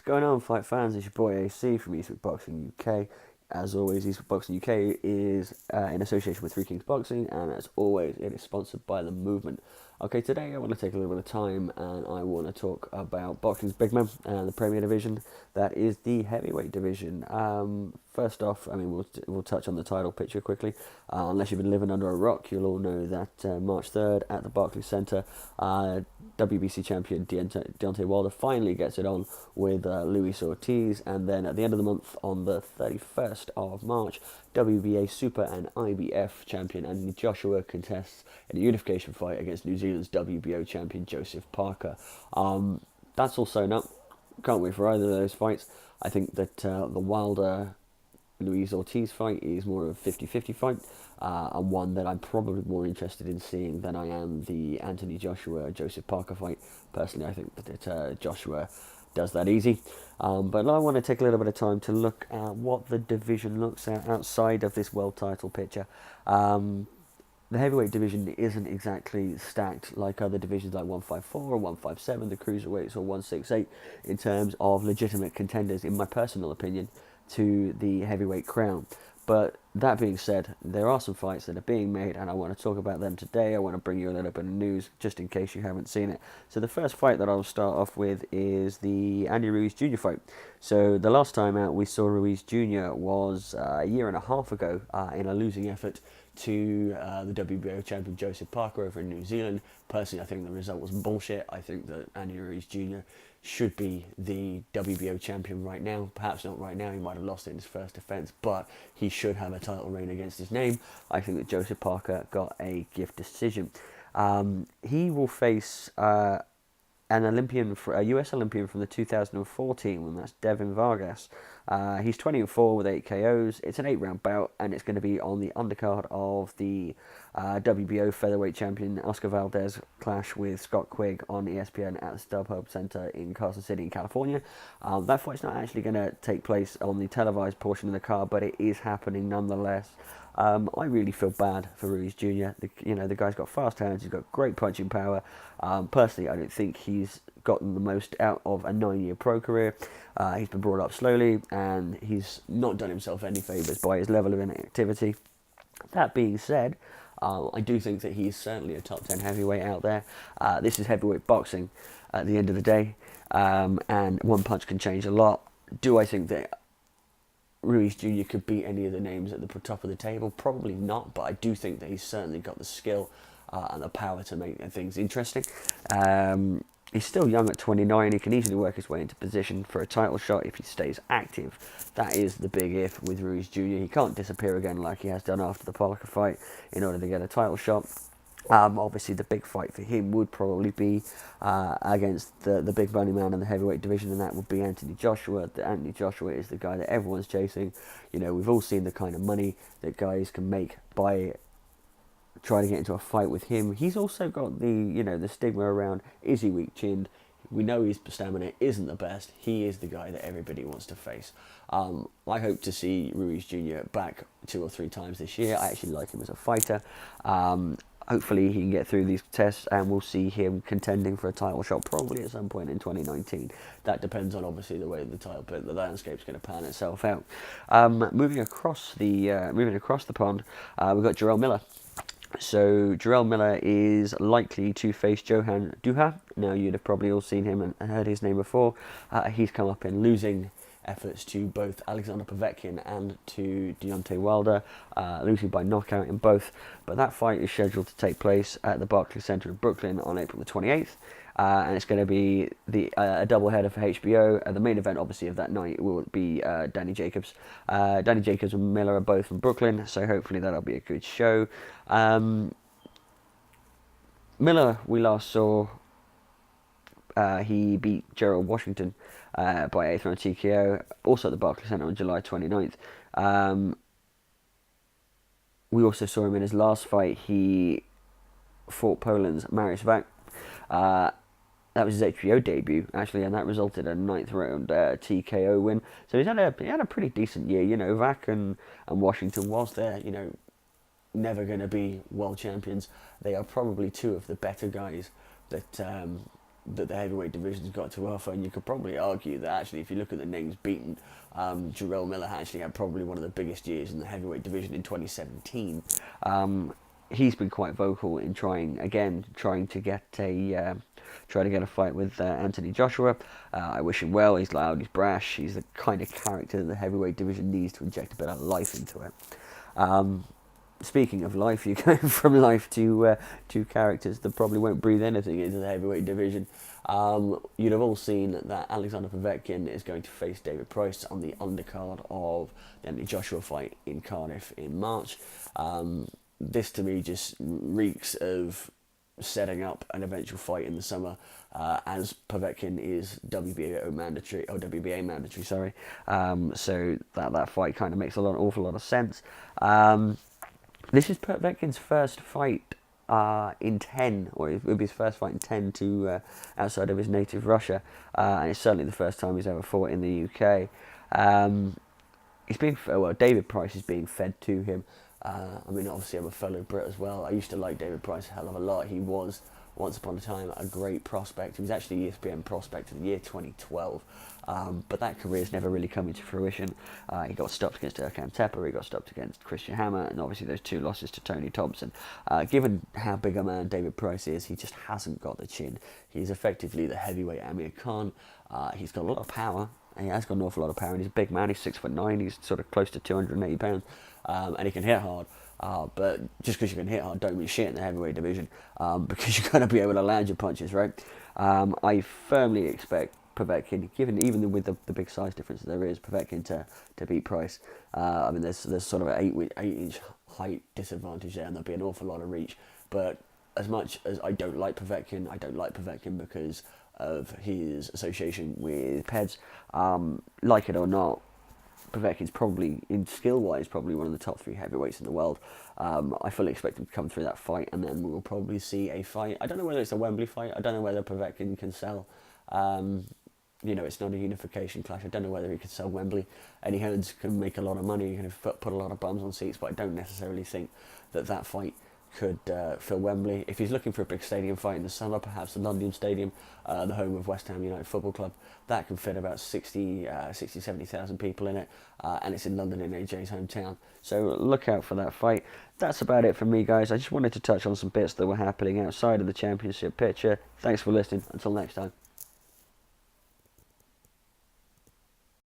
going on, fight fans? It's your boy AC from Eastwick Boxing UK. As always, Eastwick Boxing UK is in association with Three Kings Boxing, and as always, it is sponsored by The Movement. Okay, today I want to take a little bit of time and I want to talk about boxing's big man and the Premier Division. That is the heavyweight division. First off, we'll touch on the title picture quickly. Unless you've been living under a rock, you'll all know that March 3rd at the Barclays Centre, WBC champion Deontay Wilder finally gets it on with Luis Ortiz, and then at the end of the month, on the 31st of March, WBA Super and IBF champion Anthony Joshua contests in a unification fight against New Zealand's WBO champion Joseph Parker. That's all sewn up. Can't wait for either of those fights. I think that the Wilder Luis Ortiz fight is more of a 50-50 fight, and one that I'm probably more interested in seeing than I am the Anthony Joshua Joseph Parker fight. Personally, I think that Joshua does that easy. But I want to take a little bit of time to look at what the division looks at outside of this world title picture. The heavyweight division isn't exactly stacked like other divisions like 154 or 157, the cruiserweights, or 168 in terms of legitimate contenders, in my personal opinion, to the heavyweight crown. But that being said, there are some fights that are being made, and I want to talk about them today. I want to bring you a little bit of news, just in case you haven't seen it. So the first fight that I'll start off with is the Andy Ruiz Jr. fight. So the last time out we saw Ruiz Jr. was a year and a half ago in a losing effort to the WBO champion Joseph Parker over in New Zealand. Personally, I think the result was bullshit. I think that Andy Ruiz Jr. should be the WBO champion right now. Perhaps not right now, he might have lost it in his first defence, but he should have a title reign against his name. I think that Joseph Parker got a gift decision. He will face an Olympian, a US Olympian from the 2014 one, that's Devin Vargas. He's 20-4 with 8 KOs. It's an 8-round bout, and it's going to be on the undercard of the WBO featherweight champion Oscar Valdez clash with Scott Quigg on ESPN at the StubHub Center in Carson City, in California. That fight's not actually going to take place on the televised portion of the card, but it is happening nonetheless. I really feel bad for Ruiz Jr. The guy's got fast hands, he's got great punching power. Personally, I don't think he's gotten the most out of a 9-year pro career. He's been brought up slowly, and he's not done himself any favours by his level of inactivity. That being said, I do think that he's certainly a top 10 heavyweight out there. This is heavyweight boxing at the end of the day, and one punch can change a lot. Do I think that Ruiz Jr. could beat any of the names at the top of the table? Probably not, but I do think that he's certainly got the skill and the power to make things interesting. He's still young at 29. He can easily work his way into position for a title shot if he stays active. That is the big if with Ruiz Jr. He can't disappear again like he has done after the Parker fight in order to get a title shot. Obviously, the big fight for him would probably be against the big money man in the heavyweight division, and that would be Anthony Joshua. Anthony Joshua is the guy that everyone's chasing. You know, we've all seen the kind of money that guys can make by trying to get into a fight with him. He's also got the stigma around, is he weak-chinned? We know his stamina isn't the best. He is the guy that everybody wants to face. I hope to see Ruiz Jr. back 2 or 3 times this year. I actually like him as a fighter. Hopefully he can get through these tests, and we'll see him contending for a title shot probably at some point in 2019. That depends on obviously the way the landscape's going to pan itself out. Moving across the pond, we've got Jarrell Miller. So Jarrell Miller is likely to face Johan Duha. Now, you'd have probably all seen him and heard his name before. He's come up in losing efforts to both Alexander Povetkin and to Deontay Wilder, losing by knockout in both. But that fight is scheduled to take place at the Barclays Centre in Brooklyn on April the 28th. And it's going to be a double header for HBO. The main event, obviously, of that night will be Danny Jacobs. Danny Jacobs and Miller are both from Brooklyn, so hopefully that'll be a good show. Miller, we last saw, he beat Gerald Washington by 8th round TKO, also at the Barclays Centre on July 29th. We also saw him in his last fight. He fought Poland's Mariusz Wach. That was his HBO debut, actually, and that resulted in a 9th round TKO win. So he had a pretty decent year. Wach and Washington, whilst they're never going to be world champions, they are probably 2 of the better guys that that the heavyweight division's got to offer, and you could probably argue that actually, if you look at the names beaten, Jarrell Miller actually had probably one of the biggest years in the heavyweight division in 2017. He's been quite vocal in trying to get a fight with Anthony Joshua. I wish him well. He's loud, he's brash, he's the kind of character that the heavyweight division needs to inject a bit of life into it. Speaking of life, you're going from life to characters that probably won't breathe anything into the heavyweight division. You'd have all seen that Alexander Povetkin is going to face David Price on the undercard of the Anthony Joshua fight in Cardiff in March. This to me just reeks of setting up an eventual fight in the summer, as Povetkin is WBA mandatory. Sorry, so that fight kind of makes an awful lot of sense. This is Povetkin's first fight in 10, or it would be his first fight in 10 to outside of his native Russia, and it's certainly the first time he's ever fought in the UK. David Price is being fed to him. I mean, obviously I'm a fellow Brit as well. I used to like David Price a hell of a lot. He was, once upon a time, a great prospect. He was actually ESPN Prospect of the year 2012, but that career's never really come into fruition. He got stopped against Erkan Teper, he got stopped against Christian Hammer, and obviously those 2 losses to Tony Thompson. Given how big a man David Price is, he just hasn't got the chin. He's effectively the heavyweight Amir Khan. He's got a lot of power. He has got an awful lot of power, and he's a big man. He's 6'9". He's sort of close to 280 pounds, and he can hit hard. But just because you can hit hard, don't mean shit in the heavyweight division, because you've got to be able to land your punches, right? I firmly expect Povetkin, even with the big size difference there is, Povetkin to beat Price. I mean, there's sort of an 8-inch height disadvantage there, and there'll be an awful lot of reach. But as much as I don't like Povetkin because of his association with Peds. Like it or not, Povetkin's probably, in skill-wise, probably one of the top 3 heavyweights in the world. I fully expect him to come through that fight, and then we'll probably see a fight. I don't know whether it's a Wembley fight. I don't know whether Povetkin can sell. It's not a unification clash. I don't know whether he could sell Wembley. Eddie Hearns can make a lot of money, he can put a lot of bums on seats, but I don't necessarily think that fight could fill Wembley. If he's looking for a big stadium fight in the summer, perhaps the London Stadium, the home of West Ham United Football Club, that can fit about 70,000 people in it, and it's in London, in AJ's hometown. So look out for that fight. That's about it from me, guys. I just wanted to touch on some bits that were happening outside of the championship picture. Thanks for listening. Until next time.